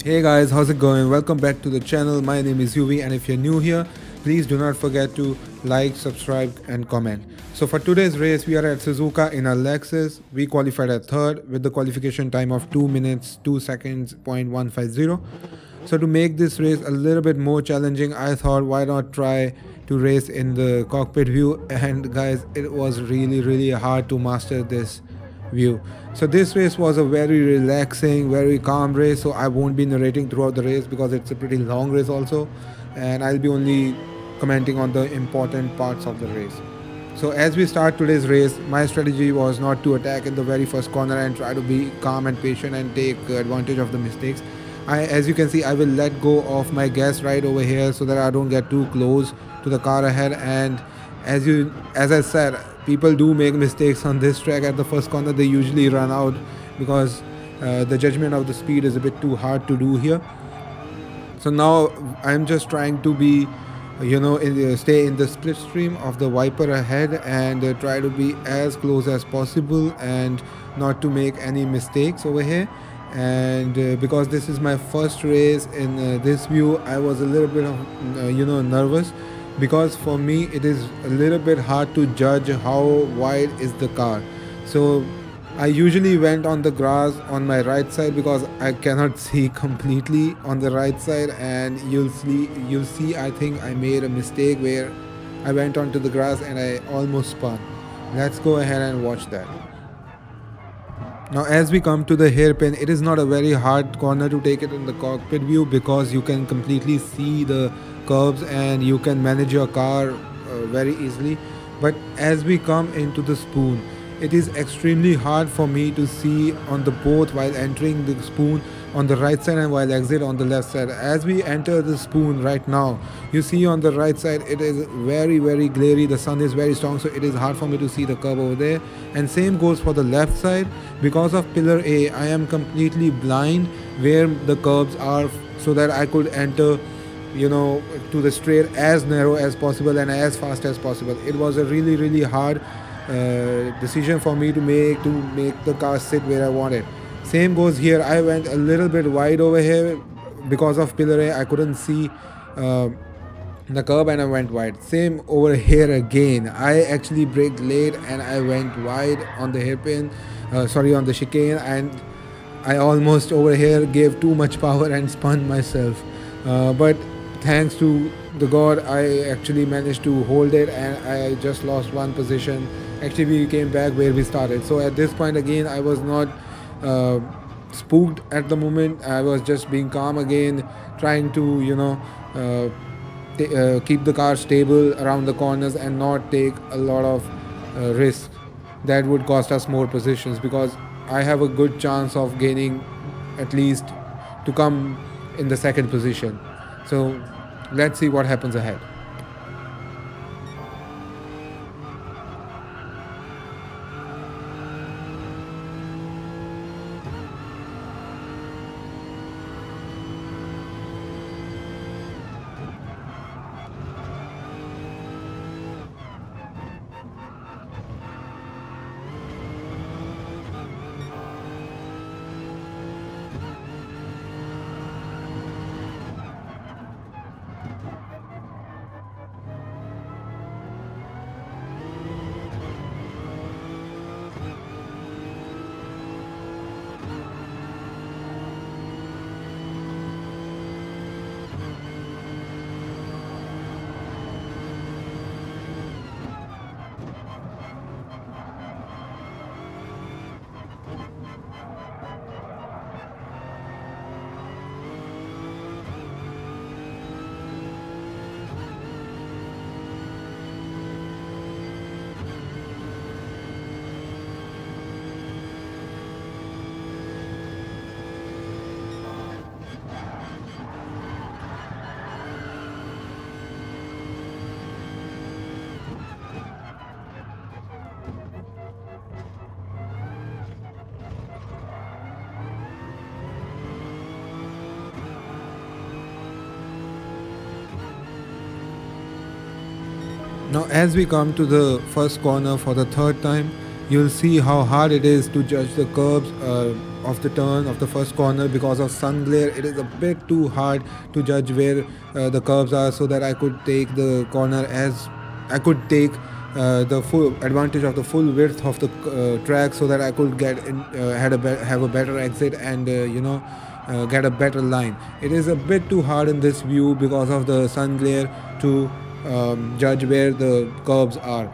Hey guys, how's it going? Welcome back to the channel. My name is YUVI, and if you're new here, please do not forget to like, subscribe and comment. So for today's race, we are at Suzuka in our Lexus. We qualified at third with the qualification time of 2 minutes 2 seconds .150. So to make this race a little bit more challenging, I thought why not try to race in the cockpit view, and guys, it was really hard to master this view. So this race was a very relaxing, very calm race, so I won't be narrating throughout the race because it's a pretty long race also, and I'll be only commenting on the important parts of the race. So as we start today's race, my strategy was not to attack in the very first corner and try to be calm and patient and take advantage of the mistakes. As you can see, I will let go of my gas right over here so that I don't get too close to the car ahead. And as I said, people do make mistakes on this track. At the first corner they usually run out because the judgment of the speed is a bit too hard to do here. So now I'm just trying to be stay in the slipstream of the Viper ahead and try to be as close as possible and not to make any mistakes over here. And because this is my first race in this view, I was a little bit of nervous, because for me it is a little bit hard to judge how wide is the car. So I usually went on the grass on my right side because I cannot see completely on the right side, and you'll see I think I made a mistake where I went onto the grass and I almost spun. Let's go ahead and watch that. Now as we come to the hairpin, it is not a very hard corner to take it in the cockpit view because you can completely see the curves and you can manage your car very easily. But as we come into the spoon, it is extremely hard for me to see on the both while entering the spoon on the right side and while exit on the left side. As we enter the spoon right now, you see on the right side it is very glary. The sun is very strong, so it is hard for me to see the curve over there. And same goes for the left side. Because of pillar A, I am completely blind where the curves are, so that I could enter to the straight as narrow as possible and as fast as possible. It was a really hard decision for me to make the car sit where I wanted. Same goes here. I went a little bit wide over here because of pillar A. I couldn't see the curb and I went wide. Same over here again. I actually braked late and I went wide on the hairpin, on the chicane, and I almost over here gave too much power and spun myself. But thanks to the God, I actually managed to hold it and I just lost one position. Actually, we came back where we started. So at this point again, I was not spooked at the moment. I was just being calm again, trying to keep the car stable around the corners and not take a lot of risk that would cost us more positions, because I have a good chance of gaining at least to come in the second position. So let's see what happens ahead. Now as we come to the first corner for the third time, you'll see how hard it is to judge the curves of the turn of the first corner because of sun glare. It is a bit too hard to judge where the curves are, so that I could take the corner as I could take the full advantage of the full width of the track, so that I could get in, have a better exit and get a better line. It is a bit too hard in this view because of the sun glare to judge where the curves are.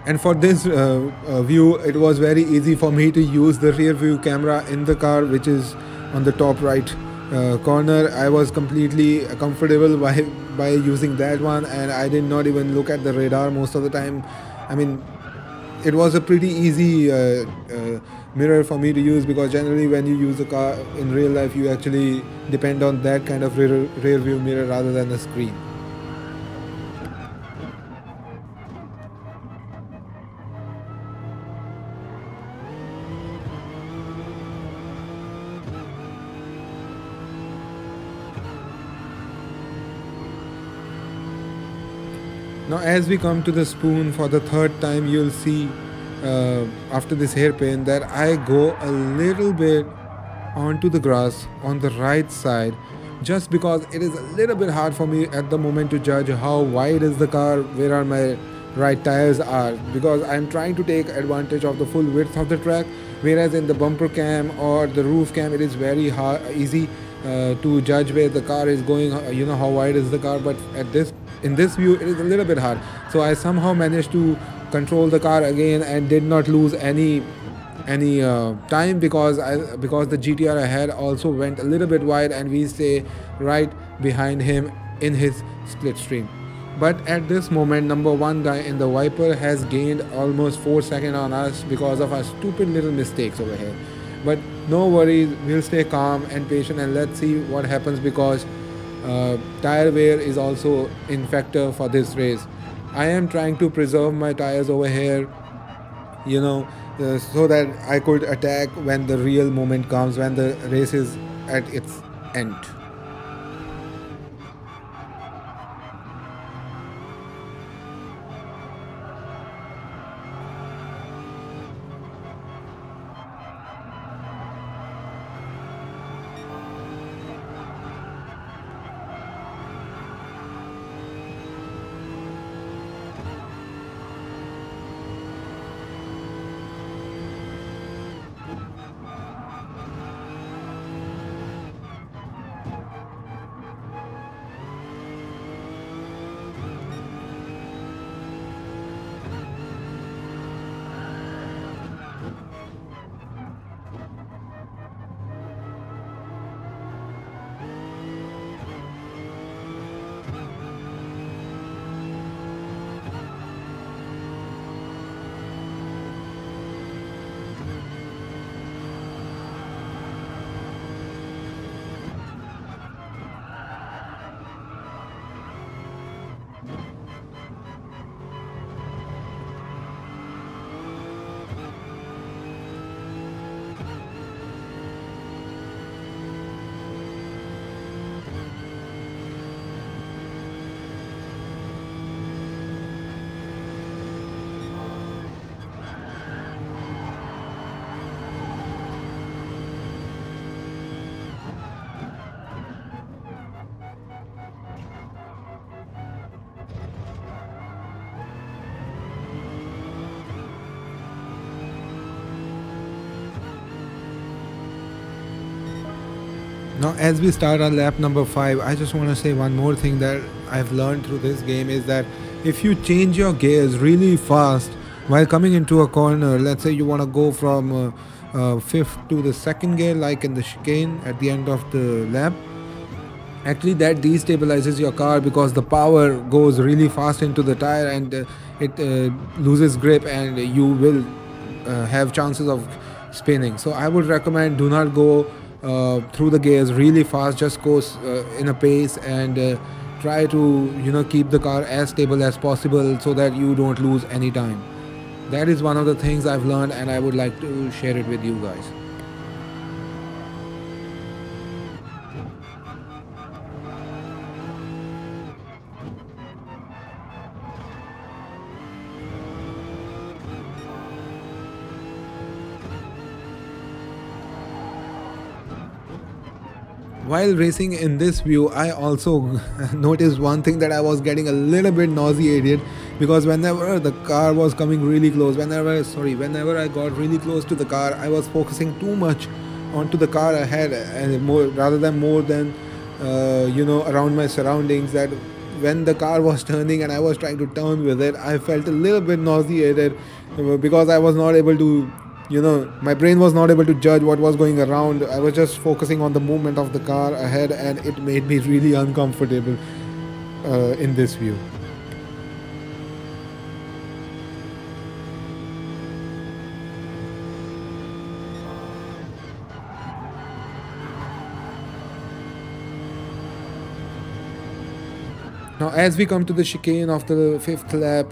And for this view, it was very easy for me to use the rear view camera in the car, which is on the top right corner. I was completely comfortable by using that one, and I did not even look at the radar most of the time. I mean, it was a pretty easy mirror for me to use, because generally when you use a car in real life, you actually depend on that kind of rear view mirror rather than a screen. Now as we come to the spoon for the third time, you'll see after this hairpin that I go a little bit onto the grass on the right side, just because it is a little bit hard for me at the moment to judge how wide is the car, where are my right tires are, because I'm trying to take advantage of the full width of the track, whereas in the bumper cam or the roof cam it is very easy to judge where the car is going, how wide is the car. But in this view it is a little bit hard, so I somehow managed to control the car again and did not lose any time, because the GTR I had also went a little bit wide and we stay right behind him in his split stream. But at this moment, number one guy in the Viper has gained almost 4 seconds on us because of our stupid little mistakes over here. But no worries, we'll stay calm and patient, and let's see what happens, because tire wear is also in factor for this race. I am trying to preserve my tires over here, so that I could attack when the real moment comes, when the race is at its end. Now as we start our lap number 5, I just want to say one more thing that I've learned through this game, is that if you change your gears really fast while coming into a corner, let's say you want to go from 5th to the 2nd gear, like in the chicane at the end of the lap, actually that destabilizes your car, because the power goes really fast into the tire and it loses grip, and you will have chances of spinning. So I would recommend, do not go through the gears really fast, just go in a pace and try to keep the car as stable as possible, so that you don't lose any time. That is one of the things I've learned, and I would like to share it with you guys. While racing in this view, I also noticed one thing, that I was getting a little bit nauseated, because whenever the car was coming really close, whenever I got really close to the car, I was focusing too much onto the car ahead, and more than around my surroundings, that when the car was turning and I was trying to turn with it, I felt a little bit nauseated, because I was not able to, my brain was not able to judge what was going around. I was just focusing on the movement of the car ahead, and it made me really uncomfortable in this view. Now, as we come to the chicane of the fifth lap,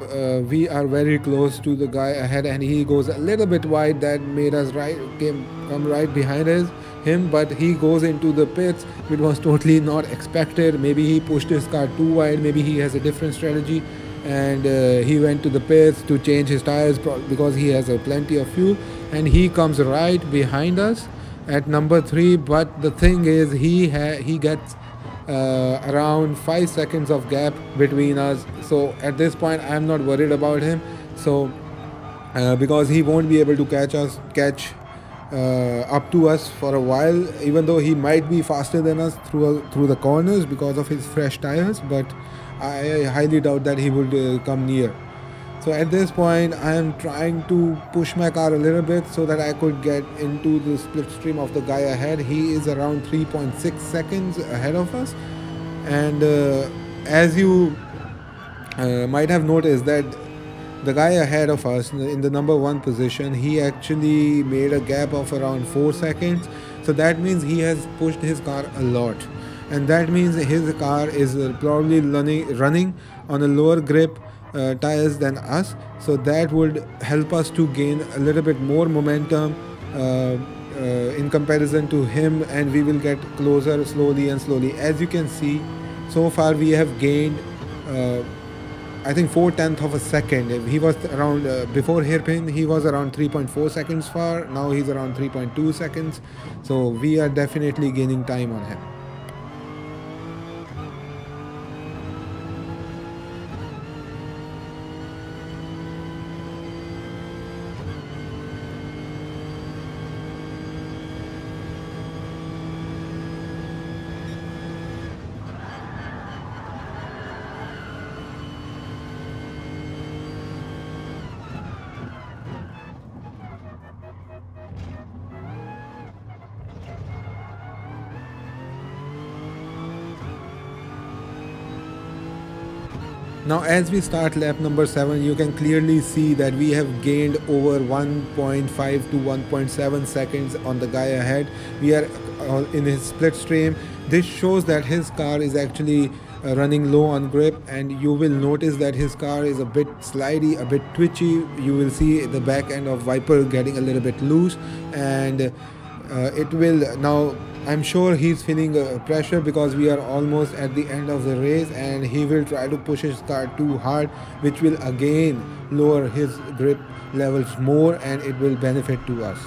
we are very close to the guy ahead, and he goes a little bit wide. That made us come right behind him, but he goes into the pits, which was totally not expected. Maybe he pushed his car too wide. Maybe he has a different strategy, and he went to the pits to change his tires because he has plenty of fuel, and he comes right behind us at number 3. But the thing is, he gets around 5 seconds of gap between us. So at this point, I'm not worried about him. So because he won't be able to catch up to us for a while, even though he might be faster than us through the corners because of his fresh tires. But I highly doubt that he would come near. So at this point, I am trying to push my car a little bit so that I could get into the slipstream of the guy ahead. He is around 3.6 seconds ahead of us. And as you might have noticed, that the guy ahead of us in the number 1 position, he actually made a gap of around 4 seconds. So that means he has pushed his car a lot. And that means his car is probably running on a lower grip tires than us, so that would help us to gain a little bit more momentum in comparison to him, and we will get closer slowly. As you can see, so far we have gained I think 4/10 of a second. He was around before hairpin, he was around 3.4 seconds far. Now he's around 3.2 seconds, so we are definitely gaining time on him. Now, as we start lap number 7, you can clearly see that we have gained over 1.5 to 1.7 seconds on the guy ahead. We are in his split stream. This shows that his car is actually running low on grip, and you will notice that his car is a bit slidey, a bit twitchy. You will see the back end of wiper getting a little bit loose, and it will now. I'm sure he's feeling pressure because we are almost at the end of the race, and he will try to push his car too hard, which will again lower his grip levels more, and it will benefit to us.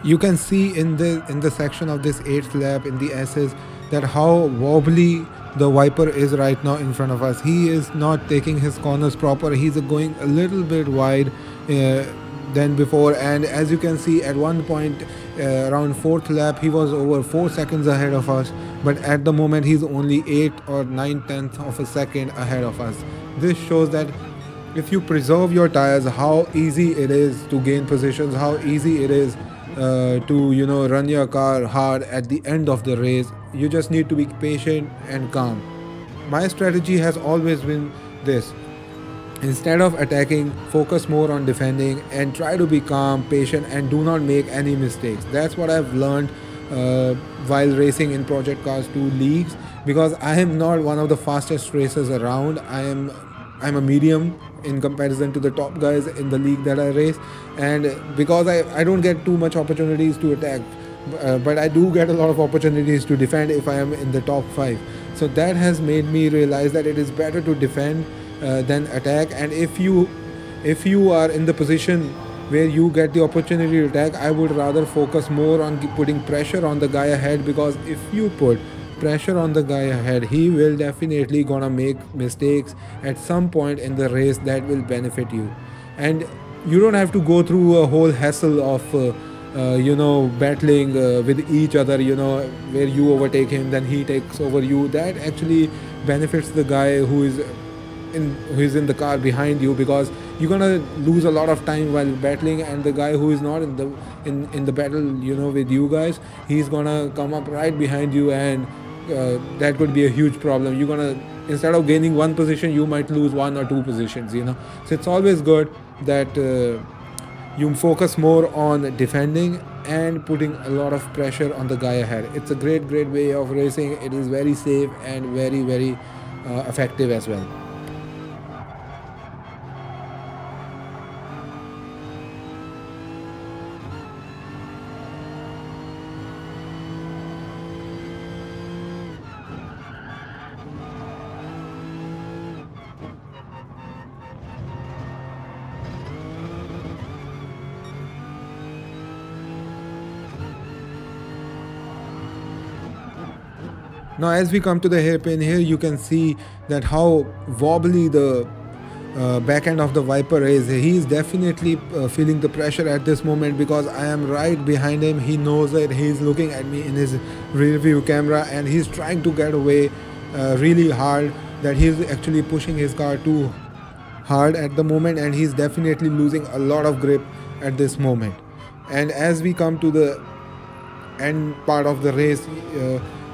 you can see in the section of this 8th lap in the S's that how wobbly the Viper is right now in front of us. He is not taking his corners proper. He's going a little bit wide than before, and as you can see at one point around 4th lap he was over 4 seconds ahead of us, but at the moment he's only 8 or 9/10 of a second ahead of us. This shows that if you preserve your tires, how easy it is to gain positions, how easy it is to run your car hard at the end of the race. You just need to be patient and calm. My strategy has always been this: instead of attacking, focus more on defending and try to be calm, patient, and do not make any mistakes. That's what I've learned while racing in Project Cars 2 leagues, because I am not one of the fastest racers around. I'm a medium in comparison to the top guys in the league that I race, and because I don't get too much opportunities to attack, but I do get a lot of opportunities to defend if I am in the top 5. So that has made me realize that it is better to defend than attack. And if you are in the position where you get the opportunity to attack, I would rather focus more on putting pressure on the guy ahead, because if you put pressure on the guy ahead, he will definitely gonna make mistakes at some point in the race that will benefit you. And you don't have to go through a whole hassle of battling with each other, where you overtake him, then he takes over you. That actually benefits the guy who is in the car behind you, because you're gonna lose a lot of time while battling, and the guy who is not in the battle with you guys, he's gonna come up right behind you, and that could be a huge problem. You're gonna, instead of gaining 1 position, you might lose 1 or 2 positions. So it's always good that you focus more on defending and putting a lot of pressure on the guy ahead. It's a great way of racing. It is very safe and very effective as well. Now as we come to the hairpin here, you can see that how wobbly the back end of the Viper is. He is definitely feeling the pressure at this moment, because I am right behind him. He knows it. He's looking at me in his rear view camera, and he's trying to get away really hard, that he's actually pushing his car too hard at the moment, and he's definitely losing a lot of grip at this moment. And as we come to the end part of the race,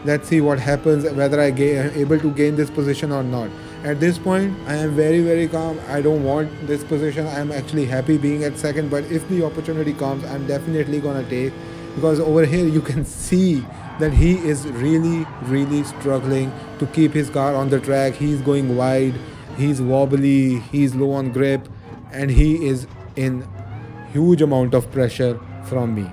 let's see what happens, whether I am able to gain this position or not. At this point, I am very calm. I don't want this position. I'm actually happy being at second, but if the opportunity comes, I'm definitely gonna take, because over here you can see that he is really struggling to keep his car on the track. He's going wide, he's wobbly, he's low on grip, and he is in huge amount of pressure from me.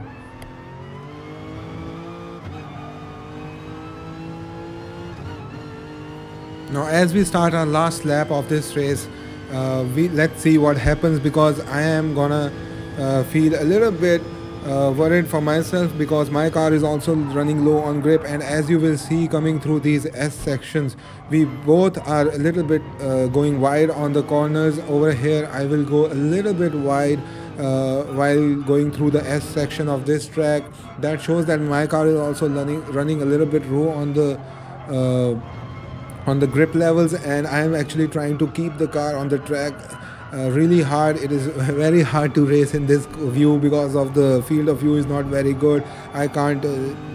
Now as we start our last lap of this race, let's see what happens, because I am gonna feel a little bit worried for myself, because my car is also running low on grip, and as you will see coming through these S sections, we both are a little bit going wide on the corners. Over here I will go a little bit wide while going through the S section of this track. That shows that my car is also running a little bit low on the grip levels, and I am actually trying to keep the car on the track really hard. It is very hard to race in this view, because of the field of view is not very good. I can't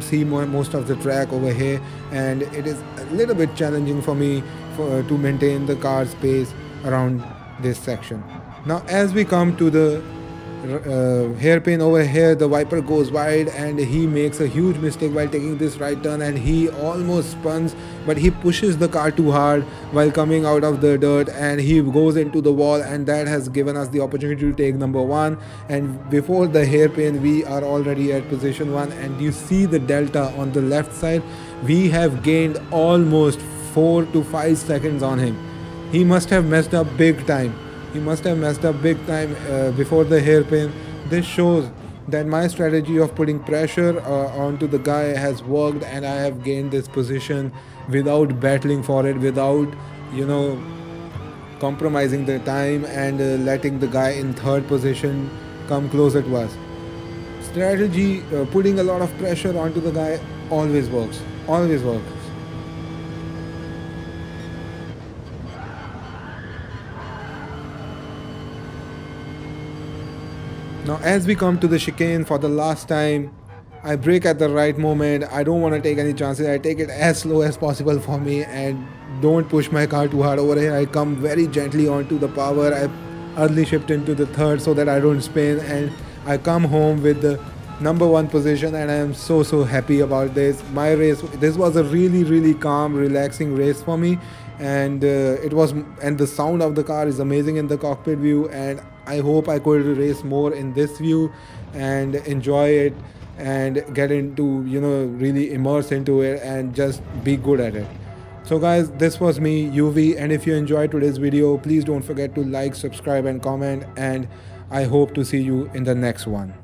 see most of the track over here, and it is a little bit challenging for me to maintain the car's pace around this section. Now as we come to the hairpin over here, the Viper goes wide, and he makes a huge mistake while taking this right turn, and he almost spins, but he pushes the car too hard while coming out of the dirt, and he goes into the wall, and that has given us the opportunity to take number 1. And before the hairpin, we are already at position 1, and you see the delta on the left side. We have gained almost 4 to 5 seconds on him. He must have messed up big time. He must have messed up big time before the hairpin. This shows that my strategy of putting pressure onto the guy has worked, and I have gained this position without battling for it, without, you know, compromising the time and letting the guy in third position come closer to us. Strategy, putting a lot of pressure onto the guy always works, always works. Now as we come to the chicane for the last time, I brake at the right moment. I don't want to take any chances. I take it as slow as possible for me and don't push my car too hard over here. I come very gently onto the power. I early shift into the third so that I don't spin, and I come home with the #1 position, and I am so happy about this. My race, this was a really calm, relaxing race for me, and the sound of the car is amazing in the cockpit view, and I hope I could race more in this view and enjoy it and get into, you know, really immerse into it and just be good at it. So guys, this was me, YUVI, and if you enjoyed today's video, please don't forget to like, subscribe and comment, and I hope to see you in the next one.